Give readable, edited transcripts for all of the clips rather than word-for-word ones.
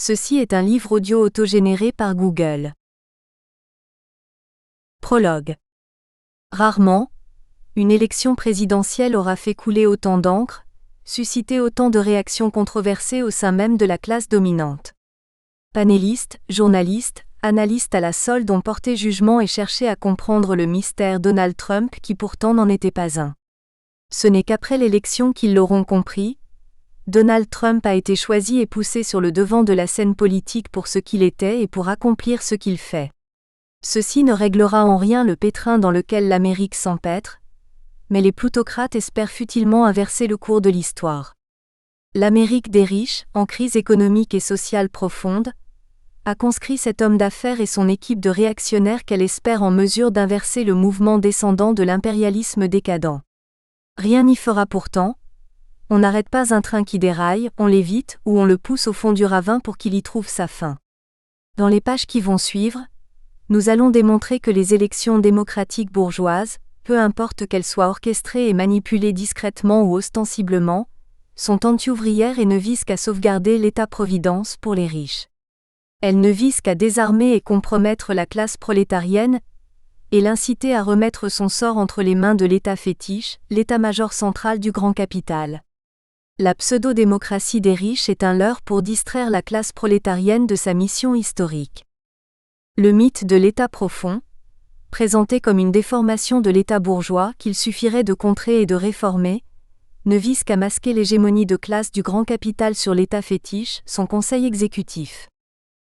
Ceci est un livre audio autogénéré par Google. Prologue. Rarement, une élection présidentielle aura fait couler autant d'encre, suscité autant de réactions controversées au sein même de la classe dominante. Panélistes, journalistes, analystes à la solde ont porté jugement et cherché à comprendre le mystère Donald Trump qui pourtant n'en était pas un. Ce n'est qu'après l'élection qu'ils l'auront compris. Donald Trump a été choisi et poussé sur le devant de la scène politique pour ce qu'il était et pour accomplir ce qu'il fait. Ceci ne réglera en rien le pétrin dans lequel l'Amérique s'empêtre, mais les plutocrates espèrent futilement inverser le cours de l'histoire. L'Amérique des riches, en crise économique et sociale profonde, a conscrit cet homme d'affaires et son équipe de réactionnaires qu'elle espère en mesure d'inverser le mouvement descendant de l'impérialisme décadent. Rien n'y fera pourtant. On n'arrête pas un train qui déraille, on l'évite ou on le pousse au fond du ravin pour qu'il y trouve sa fin. Dans les pages qui vont suivre, nous allons démontrer que les élections démocratiques bourgeoises, peu importe qu'elles soient orchestrées et manipulées discrètement ou ostensiblement, sont anti-ouvrières et ne visent qu'à sauvegarder l'État-providence pour les riches. Elles ne visent qu'à désarmer et compromettre la classe prolétarienne et l'inciter à remettre son sort entre les mains de l'État fétiche, l'état-major central du grand capital. La pseudo-démocratie des riches est un leurre pour distraire la classe prolétarienne de sa mission historique. Le mythe de l'État profond, présenté comme une déformation de l'État bourgeois qu'il suffirait de contrer et de réformer, ne vise qu'à masquer l'hégémonie de classe du grand capital sur l'État fétiche, son conseil exécutif.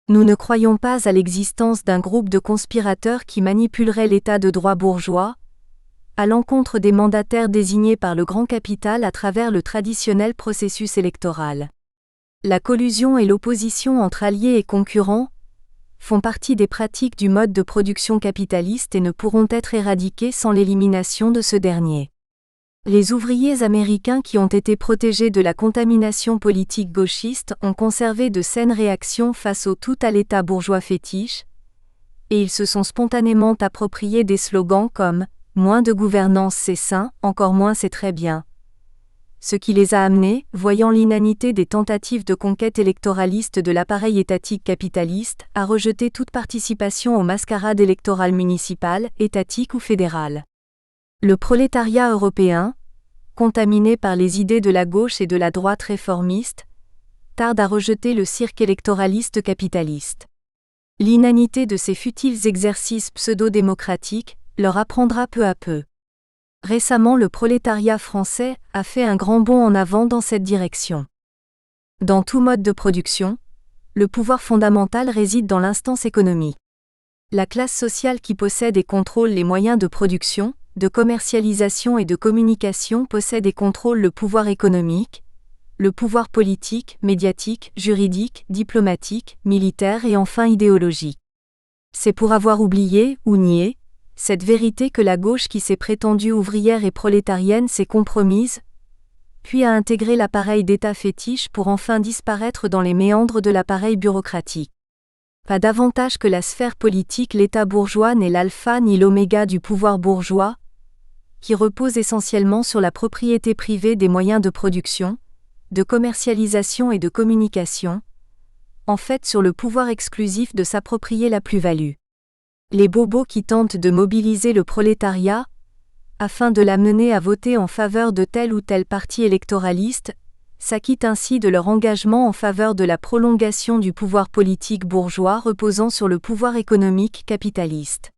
Nous ne croyons pas à l'existence d'un groupe de conspirateurs qui manipulerait l'État de droit bourgeois, à l'encontre des mandataires désignés par le grand capital à travers le traditionnel processus électoral. La collusion et l'opposition entre alliés et concurrents font partie des pratiques du mode de production capitaliste et ne pourront être éradiquées sans l'élimination de ce dernier. Les ouvriers américains qui ont été protégés de la contamination politique gauchiste ont conservé de saines réactions face au tout à l'État bourgeois fétiche, et ils se sont spontanément appropriés des slogans comme « Moins de gouvernance c'est sain, encore moins c'est très bien ». Ce qui les a amenés, voyant l'inanité des tentatives de conquête électoraliste de l'appareil étatique capitaliste, à rejeter toute participation aux mascarades électorales municipales, étatiques ou fédérales. Le prolétariat européen, contaminé par les idées de la gauche et de la droite réformiste, tarde à rejeter le cirque électoraliste capitaliste. L'inanité de ces futiles exercices pseudo-démocratiques leur apprendra peu à peu. Récemment, le prolétariat français a fait un grand bond en avant dans cette direction. Dans tout mode de production, le pouvoir fondamental réside dans l'instance économique. La classe sociale qui possède et contrôle les moyens de production, de commercialisation et de communication possède et contrôle le pouvoir économique, le pouvoir politique, médiatique, juridique, diplomatique, militaire et enfin idéologique. C'est pour avoir oublié, ou nié, cette vérité que la gauche qui s'est prétendue ouvrière et prolétarienne s'est compromise, puis a intégré l'appareil d'État fétiche pour enfin disparaître dans les méandres de l'appareil bureaucratique. Pas davantage que la sphère politique, l'État bourgeois n'est l'alpha ni l'oméga du pouvoir bourgeois, qui repose essentiellement sur la propriété privée des moyens de production, de commercialisation et de communication, en fait sur le pouvoir exclusif de s'approprier la plus-value. Les bobos qui tentent de mobiliser le prolétariat, afin de l'amener à voter en faveur de tel ou tel parti électoraliste, s'acquittent ainsi de leur engagement en faveur de la prolongation du pouvoir politique bourgeois reposant sur le pouvoir économique capitaliste.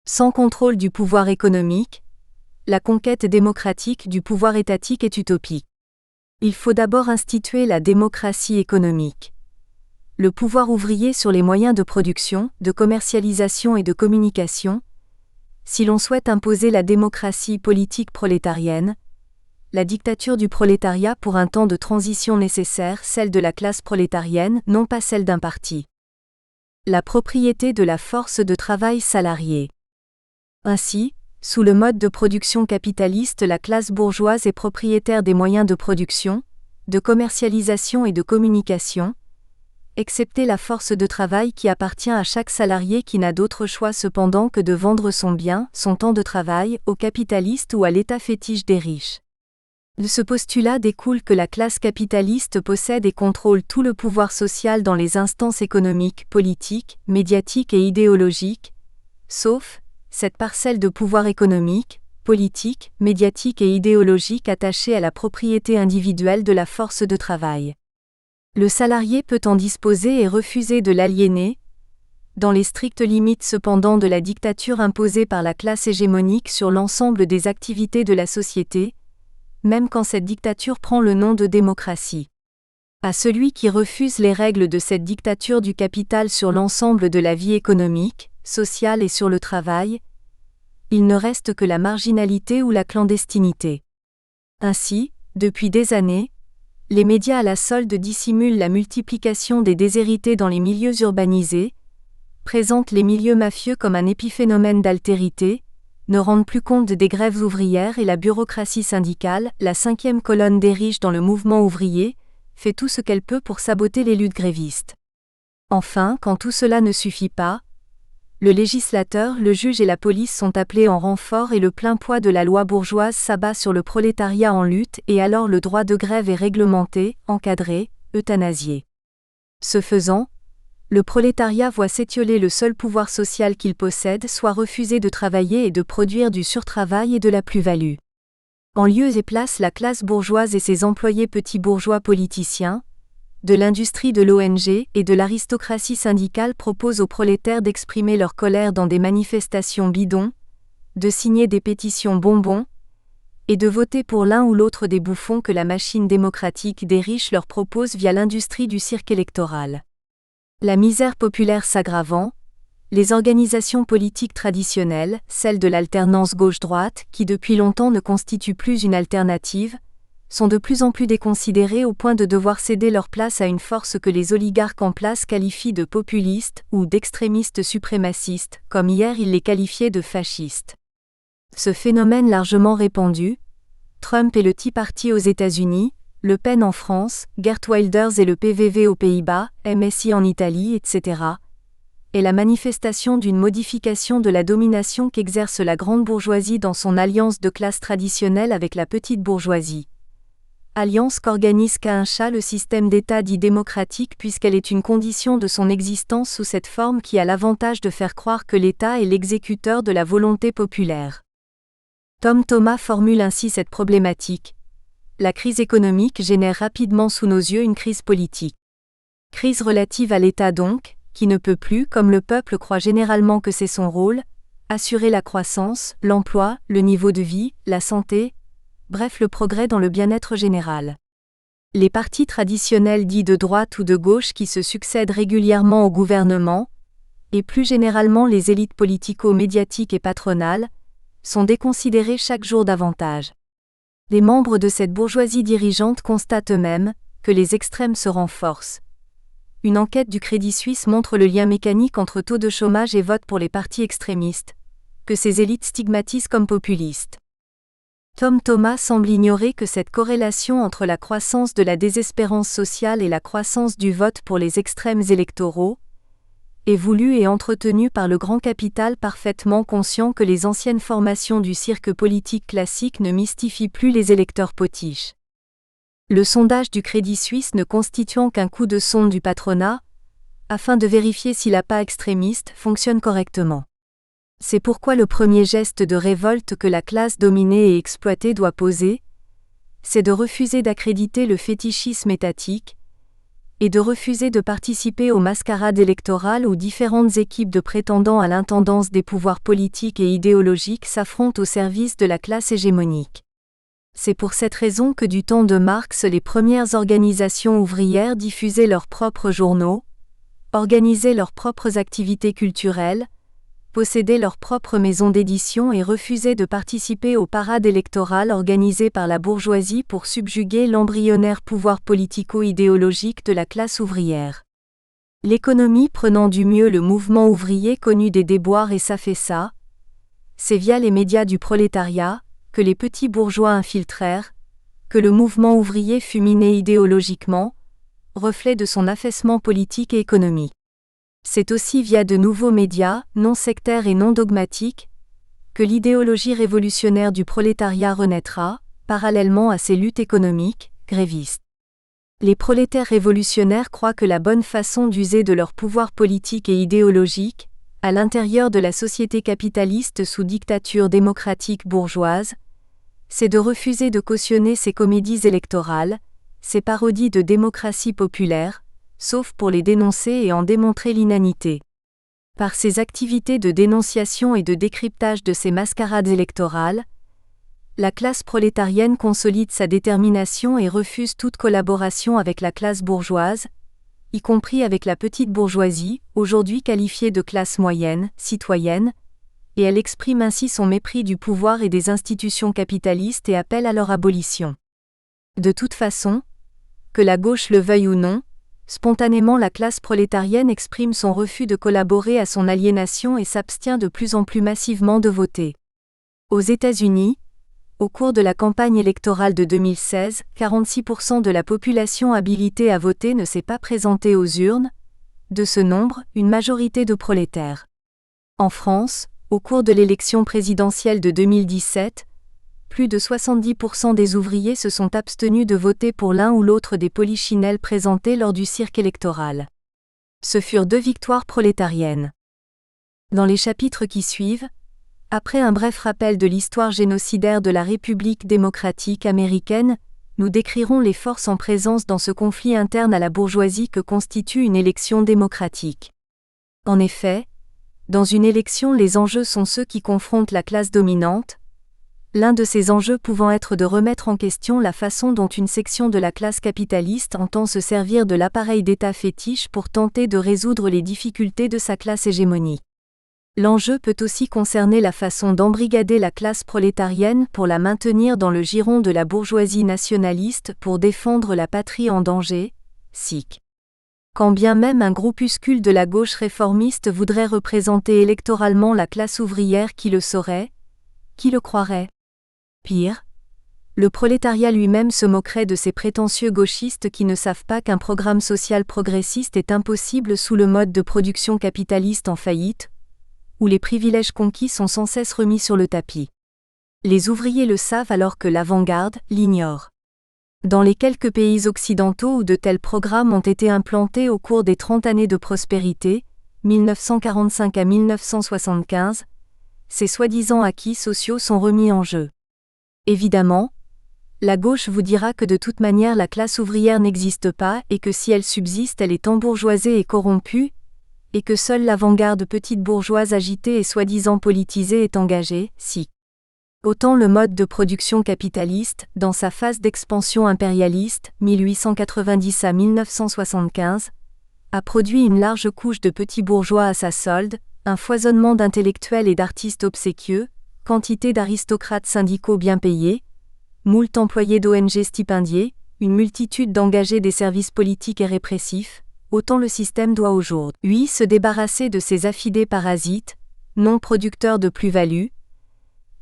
Sans contrôle du pouvoir économique, la conquête démocratique du pouvoir étatique est utopique. Il faut d'abord instituer la démocratie économique. Le pouvoir ouvrier sur les moyens de production, de commercialisation et de communication. Si l'on souhaite imposer la démocratie politique prolétarienne, la dictature du prolétariat pour un temps de transition nécessaire, celle de la classe prolétarienne, non pas celle d'un parti. La propriété de la force de travail salariée. Ainsi, sous le mode de production capitaliste, la classe bourgeoise est propriétaire des moyens de production, de commercialisation et de communication, excepté la force de travail qui appartient à chaque salarié qui n'a d'autre choix cependant que de vendre son bien, son temps de travail, au capitaliste ou à l'État fétiche des riches. De ce postulat découle que la classe capitaliste possède et contrôle tout le pouvoir social dans les instances économiques, politiques, médiatiques et idéologiques, sauf cette parcelle de pouvoir économique, politique, médiatique et idéologique attachée à la propriété individuelle de la force de travail. Le salarié peut en disposer et refuser de l'aliéner, dans les strictes limites cependant de la dictature imposée par la classe hégémonique sur l'ensemble des activités de la société, même quand cette dictature prend le nom de démocratie. À celui qui refuse les règles de cette dictature du capital sur l'ensemble de la vie économique, sociale et sur le travail, il ne reste que la marginalité ou la clandestinité. Ainsi, depuis des années, les médias à la solde dissimulent la multiplication des déshérités dans les milieux urbanisés, présentent les milieux mafieux comme un épiphénomène d'altérité, ne rendent plus compte des grèves ouvrières et la bureaucratie syndicale, la cinquième colonne des riches dans le mouvement ouvrier, fait tout ce qu'elle peut pour saboter les luttes grévistes. Enfin, quand tout cela ne suffit pas, le législateur, le juge et la police sont appelés en renfort et le plein poids de la loi bourgeoise s'abat sur le prolétariat en lutte et alors le droit de grève est réglementé, encadré, euthanasié. Ce faisant, le prolétariat voit s'étioler le seul pouvoir social qu'il possède, soit refuser de travailler et de produire du surtravail et de la plus-value. En lieu et place la classe bourgeoise et ses employés petits bourgeois politiciens, de l'industrie de l'ONG et de l'aristocratie syndicale proposent aux prolétaires d'exprimer leur colère dans des manifestations bidons, de signer des pétitions bonbons, et de voter pour l'un ou l'autre des bouffons que la machine démocratique des riches leur propose via l'industrie du cirque électoral. La misère populaire s'aggravant, les organisations politiques traditionnelles, celles de l'alternance gauche-droite, qui depuis longtemps ne constituent plus une alternative, sont de plus en plus déconsidérées au point de devoir céder leur place à une force que les oligarques en place qualifient de populistes ou d'extrémistes suprémacistes, comme hier ils les qualifiaient de fascistes. Ce phénomène largement répandu, Trump et le Tea Party aux États-Unis, Le Pen en France, Geert Wilders et le PVV aux Pays-Bas, MSI en Italie, etc., est la manifestation d'une modification de la domination qu'exerce la grande bourgeoisie dans son alliance de classe traditionnelle avec la petite bourgeoisie. Alliance qu'organise Cahincha le système d'État dit démocratique puisqu'elle est une condition de son existence sous cette forme qui a l'avantage de faire croire que l'État est l'exécuteur de la volonté populaire. Tom Thomas formule ainsi cette problématique. La crise économique génère rapidement sous nos yeux une crise politique. Crise relative à l'État donc, qui ne peut plus, comme le peuple croit généralement que c'est son rôle, assurer la croissance, l'emploi, le niveau de vie, la santé, bref le progrès dans le bien-être général. Les partis traditionnels dits de droite ou de gauche qui se succèdent régulièrement au gouvernement, et plus généralement les élites politico-médiatiques et patronales, sont déconsidérés chaque jour davantage. Les membres de cette bourgeoisie dirigeante constatent eux-mêmes que les extrêmes se renforcent. Une enquête du Crédit Suisse montre le lien mécanique entre taux de chômage et vote pour les partis extrémistes, que ces élites stigmatisent comme populistes. Tom Thomas semble ignorer que cette corrélation entre la croissance de la désespérance sociale et la croissance du vote pour les extrêmes électoraux est voulue et entretenue par le grand capital parfaitement conscient que les anciennes formations du cirque politique classique ne mystifient plus les électeurs potiches. Le sondage du Crédit Suisse ne constituant qu'un coup de sonde du patronat, afin de vérifier si la pas extrémiste fonctionne correctement. C'est pourquoi le premier geste de révolte que la classe dominée et exploitée doit poser, c'est de refuser d'accréditer le fétichisme étatique, et de refuser de participer aux mascarades électorales où différentes équipes de prétendants à l'intendance des pouvoirs politiques et idéologiques s'affrontent au service de la classe hégémonique. C'est pour cette raison que du temps de Marx les premières organisations ouvrières diffusaient leurs propres journaux, organisaient leurs propres activités culturelles, possédaient leurs propres maisons d'édition et refusaient de participer aux parades électorales organisées par la bourgeoisie pour subjuguer l'embryonnaire pouvoir politico-idéologique de la classe ouvrière. L'économie prenant du mieux le mouvement ouvrier connut des déboires et s'affaissa. C'est via les médias du prolétariat que les petits bourgeois infiltrèrent, que le mouvement ouvrier fut miné idéologiquement, reflet de son affaissement politique et économique. C'est aussi via de nouveaux médias, non sectaires et non dogmatiques, que l'idéologie révolutionnaire du prolétariat renaîtra, parallèlement à ces luttes économiques, grévistes. Les prolétaires révolutionnaires croient que la bonne façon d'user de leur pouvoir politique et idéologique, à l'intérieur de la société capitaliste sous dictature démocratique bourgeoise, c'est de refuser de cautionner ces comédies électorales, ces parodies de démocratie populaire, sauf pour les dénoncer et en démontrer l'inanité. Par ses activités de dénonciation et de décryptage de ces mascarades électorales, la classe prolétarienne consolide sa détermination et refuse toute collaboration avec la classe bourgeoise, y compris avec la petite bourgeoisie, aujourd'hui qualifiée de classe moyenne, citoyenne, et elle exprime ainsi son mépris du pouvoir et des institutions capitalistes et appelle à leur abolition. De toute façon, que la gauche le veuille ou non, spontanément la classe prolétarienne exprime son refus de collaborer à son aliénation et s'abstient de plus en plus massivement de voter. Aux États-Unis, au cours de la campagne électorale de 2016, 46% de la population habilitée à voter ne s'est pas présentée aux urnes, de ce nombre, une majorité de prolétaires. En France, au cours de l'élection présidentielle de 2017, plus de 70% des ouvriers se sont abstenus de voter pour l'un ou l'autre des polichinelles présentés lors du cirque électoral. Ce furent 2 victoires prolétariennes. Dans les chapitres qui suivent, après un bref rappel de l'histoire génocidaire de la République démocratique américaine, nous décrirons les forces en présence dans ce conflit interne à la bourgeoisie que constitue une élection démocratique. En effet, dans une élection, les enjeux sont ceux qui confrontent la classe dominante, l'un de ces enjeux pouvant être de remettre en question la façon dont une section de la classe capitaliste entend se servir de l'appareil d'État fétiche pour tenter de résoudre les difficultés de sa classe hégémonique. L'enjeu peut aussi concerner la façon d'embrigader la classe prolétarienne pour la maintenir dans le giron de la bourgeoisie nationaliste pour défendre la patrie en danger, SIC. Quand bien même un groupuscule de la gauche réformiste voudrait représenter électoralement la classe ouvrière, qui le saurait? Qui le croirait? Pire, le prolétariat lui-même se moquerait de ces prétentieux gauchistes qui ne savent pas qu'un programme social progressiste est impossible sous le mode de production capitaliste en faillite, où les privilèges conquis sont sans cesse remis sur le tapis. Les ouvriers le savent alors que l'avant-garde l'ignore. Dans les quelques pays occidentaux où de tels programmes ont été implantés au cours des 30 années de prospérité, 1945 à 1975, ces soi-disant acquis sociaux sont remis en jeu. Évidemment, la gauche vous dira que de toute manière la classe ouvrière n'existe pas et que si elle subsiste elle est embourgeoisée et corrompue, et que seule l'avant-garde petite bourgeoise agitée et soi-disant politisée est engagée, si. Autant le mode de production capitaliste, dans sa phase d'expansion impérialiste, 1890 à 1975, a produit une large couche de petits bourgeois à sa solde, un foisonnement d'intellectuels et d'artistes obséquieux, quantité d'aristocrates syndicaux bien payés, moult employés d'ONG stipendiés, une multitude d'engagés des services politiques et répressifs, autant le système doit aujourd'hui se débarrasser de ces affidés parasites, non producteurs de plus-value,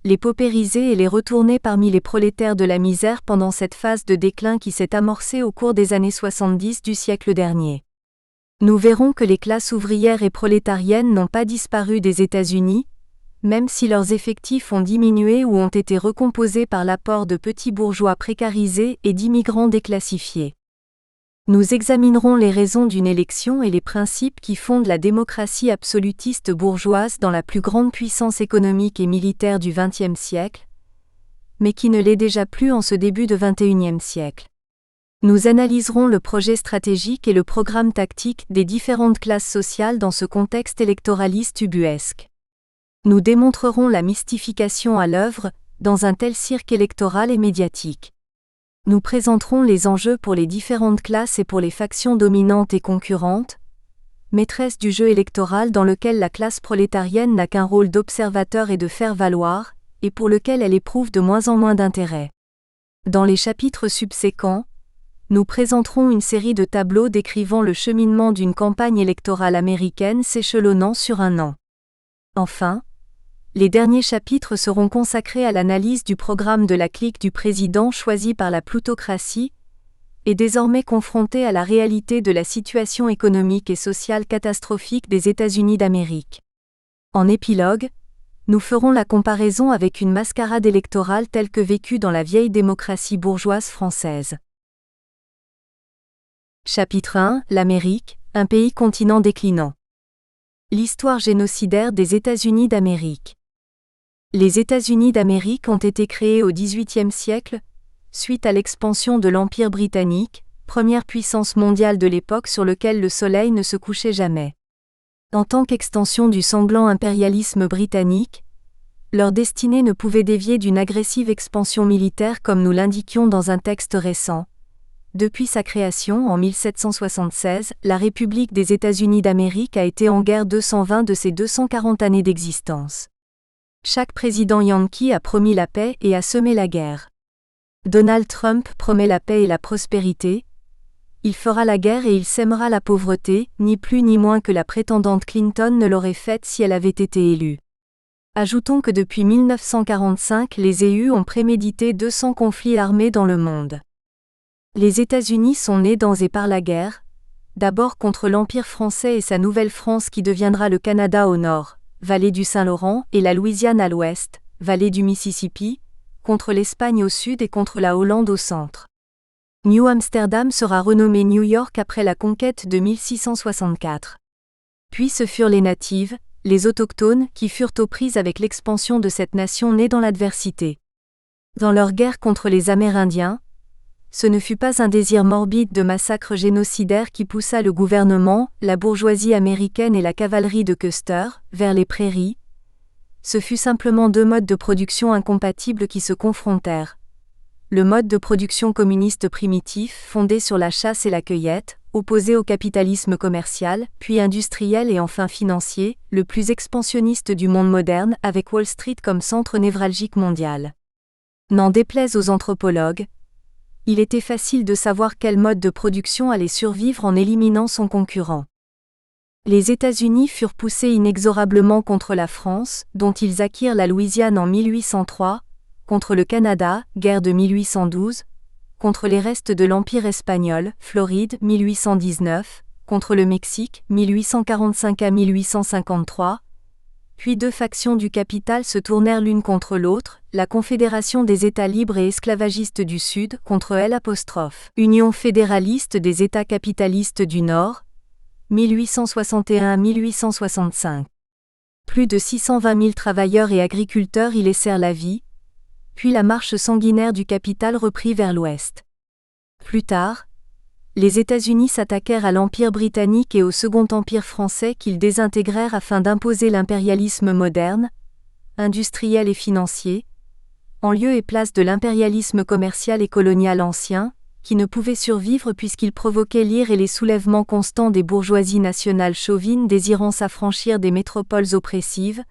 les paupériser et les retourner parmi les prolétaires de la misère pendant cette phase de déclin qui s'est amorcée au cours des années 70 du siècle dernier. Nous verrons que les classes ouvrières et prolétariennes n'ont pas disparu des États-Unis, même si leurs effectifs ont diminué ou ont été recomposés par l'apport de petits bourgeois précarisés et d'immigrants déclassifiés. Nous examinerons les raisons d'une élection et les principes qui fondent la démocratie absolutiste bourgeoise dans la plus grande puissance économique et militaire du XXe siècle, mais qui ne l'est déjà plus en ce début de XXIe siècle. Nous analyserons le projet stratégique et le programme tactique des différentes classes sociales dans ce contexte électoraliste ubuesque. Nous démontrerons la mystification à l'œuvre dans un tel cirque électoral et médiatique. Nous présenterons les enjeux pour les différentes classes et pour les factions dominantes et concurrentes, maîtresses du jeu électoral dans lequel la classe prolétarienne n'a qu'un rôle d'observateur et de faire valoir, et pour lequel elle éprouve de moins en moins d'intérêt. Dans les chapitres subséquents, nous présenterons une série de tableaux décrivant le cheminement d'une campagne électorale américaine s'échelonnant sur un an. Enfin, les derniers chapitres seront consacrés à l'analyse du programme de la clique du président choisi par la plutocratie, et désormais confronté à la réalité de la situation économique et sociale catastrophique des États-Unis d'Amérique. En épilogue, Nous ferons la comparaison avec une mascarade électorale telle que vécue dans la vieille démocratie bourgeoise française. Chapitre 1 – L'Amérique, un pays-continent déclinant. L'histoire génocidaire des États-Unis d'Amérique. Les États-Unis d'Amérique ont été créés au XVIIIe siècle, suite à l'expansion de l'Empire britannique, première puissance mondiale de l'époque sur lequel le soleil ne se couchait jamais. En tant qu'extension du sanglant impérialisme britannique, leur destinée ne pouvait dévier d'une agressive expansion militaire comme nous l'indiquions dans un texte récent. Depuis sa création en 1776, la République des États-Unis d'Amérique a été en guerre 220 de ses 240 années d'existence. Chaque président yankee a promis la paix et a semé la guerre. Donald Trump promet la paix et la prospérité. Il fera la guerre et il sèmera la pauvreté, ni plus ni moins que la prétendante Clinton ne l'aurait faite si elle avait été élue. Ajoutons que depuis 1945, les EU ont prémédité 200 conflits armés dans le monde. Les États-Unis sont nés dans et par la guerre, d'abord contre l'Empire français et sa Nouvelle-France qui deviendra le Canada au nord, vallée du Saint-Laurent, et la Louisiane à l'ouest, vallée du Mississippi, contre l'Espagne au sud et contre la Hollande au centre. New Amsterdam sera renommé New York après la conquête de 1664. Puis ce furent les natives, les autochtones, qui furent aux prises avec l'expansion de cette nation née dans l'adversité. Dans leur guerre contre les Amérindiens, ce ne fut pas un désir morbide de massacre génocidaire qui poussa le gouvernement, la bourgeoisie américaine et la cavalerie de Custer, vers les prairies. Ce fut simplement deux modes de production incompatibles qui se confrontèrent. Le mode de production communiste primitif, fondé sur la chasse et la cueillette, opposé au capitalisme commercial, puis industriel et enfin financier, le plus expansionniste du monde moderne, avec Wall Street comme centre névralgique mondial. N'en déplaise aux anthropologues, il était facile de savoir quel mode de production allait survivre en éliminant son concurrent. Les États-Unis furent poussés inexorablement contre la France, dont ils acquirent la Louisiane en 1803, contre le Canada, guerre de 1812, contre les restes de l'Empire espagnol, Floride, 1819, contre le Mexique, 1845 à 1853, puis deux factions du capital se tournèrent l'une contre l'autre, la Confédération des États libres et esclavagistes du Sud contre Union fédéraliste des États capitalistes du Nord, 1861 à 1865. Plus de 620 000 travailleurs et agriculteurs y laissèrent la vie, puis la marche sanguinaire du capital reprit vers l'ouest. Plus tard, les États-Unis s'attaquèrent à l'Empire britannique et au Second Empire français qu'ils désintégrèrent afin d'imposer l'impérialisme moderne, industriel et financier, en lieu et place de l'impérialisme commercial et colonial ancien, qui ne pouvait survivre puisqu'il provoquait l'ire et les soulèvements constants des bourgeoisies nationales chauvines désirant s'affranchir des métropoles oppressives,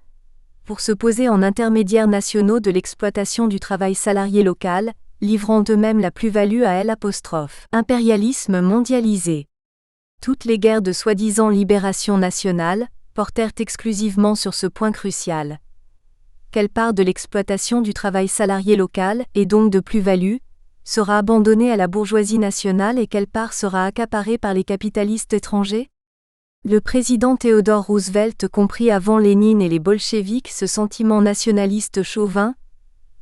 pour se poser en intermédiaires nationaux de l'exploitation du travail salarié local, livrant eux-mêmes la plus-value à impérialisme mondialisé. Toutes les guerres de soi-disant libération nationale portèrent exclusivement sur ce point crucial. Quelle part de l'exploitation du travail salarié local, et donc de plus-value, sera abandonnée à la bourgeoisie nationale et quelle part sera accaparée par les capitalistes étrangers ? Le président Theodore Roosevelt comprit avant Lénine et les bolcheviks ce sentiment nationaliste chauvin,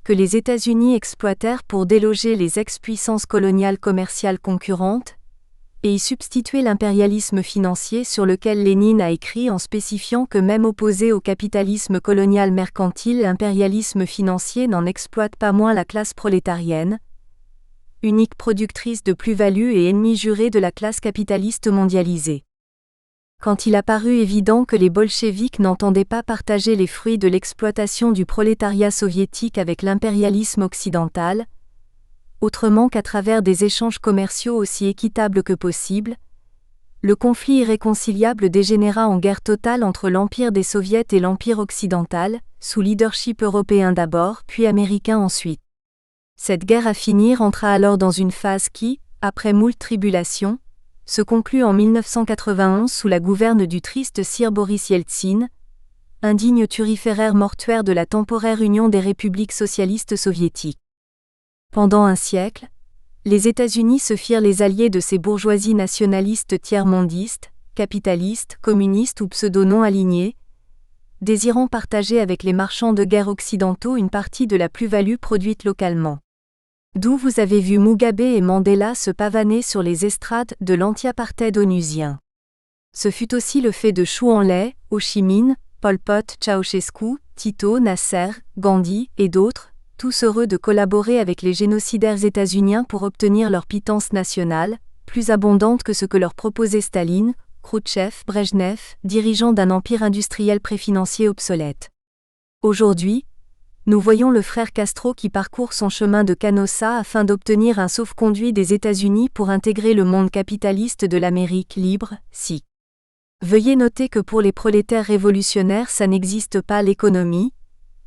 que les États-Unis exploitèrent pour déloger les ex-puissances coloniales commerciales concurrentes, et y substituer l'impérialisme financier sur lequel Lénine a écrit en spécifiant que même opposé au capitalisme colonial mercantile, l'impérialisme financier n'en exploite pas moins la classe prolétarienne, unique productrice de plus-value et ennemie jurée de la classe capitaliste mondialisée. Quand il apparut évident que les bolcheviks n'entendaient pas partager les fruits de l'exploitation du prolétariat soviétique avec l'impérialisme occidental, autrement qu'à travers des échanges commerciaux aussi équitables que possible, le conflit irréconciliable dégénéra en guerre totale entre l'Empire des Soviets et l'Empire occidental, sous leadership européen d'abord, puis américain ensuite. Cette guerre à finir entra alors dans une phase qui, après moult tribulations, se conclut en 1991 sous la gouverne du triste Sir Boris Yeltsin, indigne turiféraire mortuaire de la temporaire Union des républiques socialistes soviétiques. Pendant un siècle, les États-Unis se firent les alliés de ces bourgeoisies nationalistes tiers-mondistes, capitalistes, communistes ou pseudo-non alignées, désirant partager avec les marchands de guerre occidentaux une partie de la plus-value produite localement. D'où vous avez vu Mugabe et Mandela se pavaner sur les estrades de l'anti-apartheid onusien. Ce fut aussi le fait de Chou En-lai, Ho Chi Minh, Pol Pot, Ceausescu, Tito, Nasser, Gandhi et d'autres, tous heureux de collaborer avec les génocidaires états-uniens pour obtenir leur pitance nationale, plus abondante que ce que leur proposait Staline, Khrouchtchev, Brejnev, dirigeants d'un empire industriel préfinancier obsolète. Aujourd'hui, nous voyons le frère Castro qui parcourt son chemin de Canossa afin d'obtenir un sauf-conduit des États-Unis pour intégrer le monde capitaliste de l'Amérique libre, si. Veuillez noter que pour les prolétaires révolutionnaires ça n'existe pas l'économie,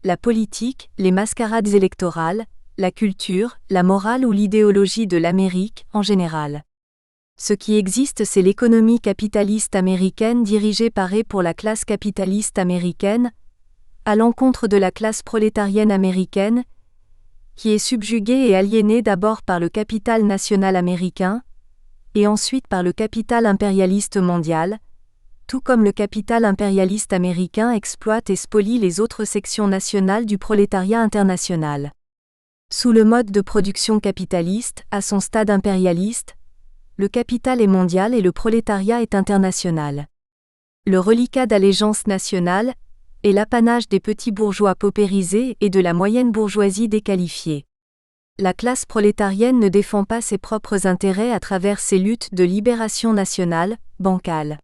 la politique, les mascarades électorales, la culture, la morale ou l'idéologie de l'Amérique, en général. Ce qui existe c'est l'économie capitaliste américaine dirigée par et pour la classe capitaliste américaine, à l'encontre de la classe prolétarienne américaine, qui est subjuguée et aliénée d'abord par le capital national américain, et ensuite par le capital impérialiste mondial, tout comme le capital impérialiste américain exploite et spolie les autres sections nationales du prolétariat international. Sous le mode de production capitaliste, à son stade impérialiste, le capital est mondial et le prolétariat est international. Le reliquat d'allégeance nationale est l'apanage des petits bourgeois paupérisés et de la moyenne bourgeoisie déqualifiée. La classe prolétarienne ne défend pas ses propres intérêts à travers ses luttes de libération nationale, bancale.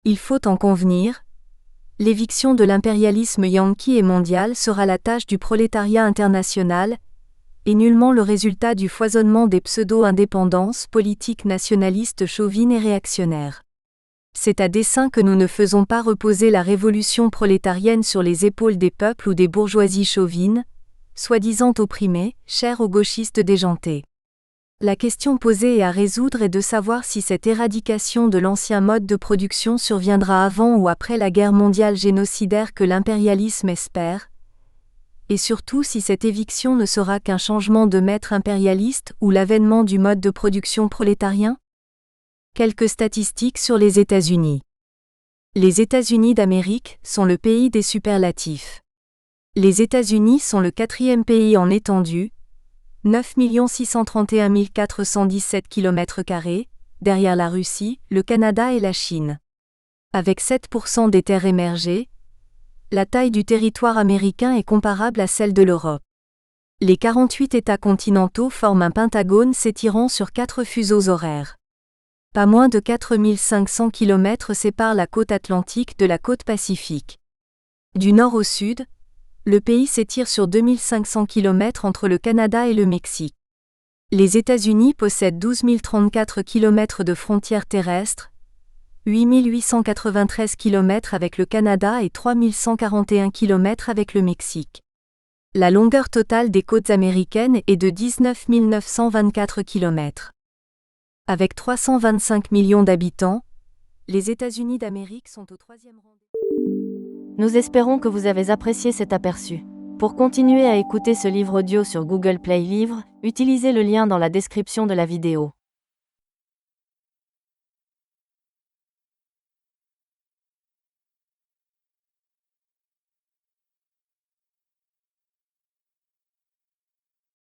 Il faut en convenir, l'éviction de l'impérialisme yankee et mondial sera la tâche du prolétariat international, et nullement le résultat du foisonnement des pseudo-indépendances politiques nationalistes chauvines et réactionnaires. C'est à dessein que nous ne faisons pas reposer la révolution prolétarienne sur les épaules des peuples ou des bourgeoisies chauvines, soi-disant opprimées, chères aux gauchistes déjantés. La question posée et à résoudre est de savoir si cette éradication de l'ancien mode de production surviendra avant ou après la guerre mondiale génocidaire que l'impérialisme espère, et surtout si cette éviction ne sera qu'un changement de maître impérialiste ou l'avènement du mode de production prolétarien. Quelques statistiques sur les États-Unis. Les États-Unis d'Amérique sont le pays des superlatifs. Les États-Unis sont le 4e pays en étendue, 9 631 417 km², derrière la Russie, le Canada et la Chine. Avec 7% des terres émergées, la taille du territoire américain est comparable à celle de l'Europe. Les 48 États continentaux forment un pentagone s'étirant sur 4 fuseaux horaires. Pas moins de 4500 km séparent la côte atlantique de la côte pacifique. Du nord au sud, le pays s'étire sur 2500 km entre le Canada et le Mexique. Les États-Unis possèdent 12 034 km de frontières terrestres, 8 893 km avec le Canada et 3 141 km avec le Mexique. La longueur totale des côtes américaines est de 19 924 km. Avec 325 millions d'habitants, les États-Unis d'Amérique sont au 3e rang. Nous espérons que vous avez apprécié cet aperçu. Pour continuer à écouter ce livre audio sur Google Play Livres, utilisez le lien dans la description de la vidéo.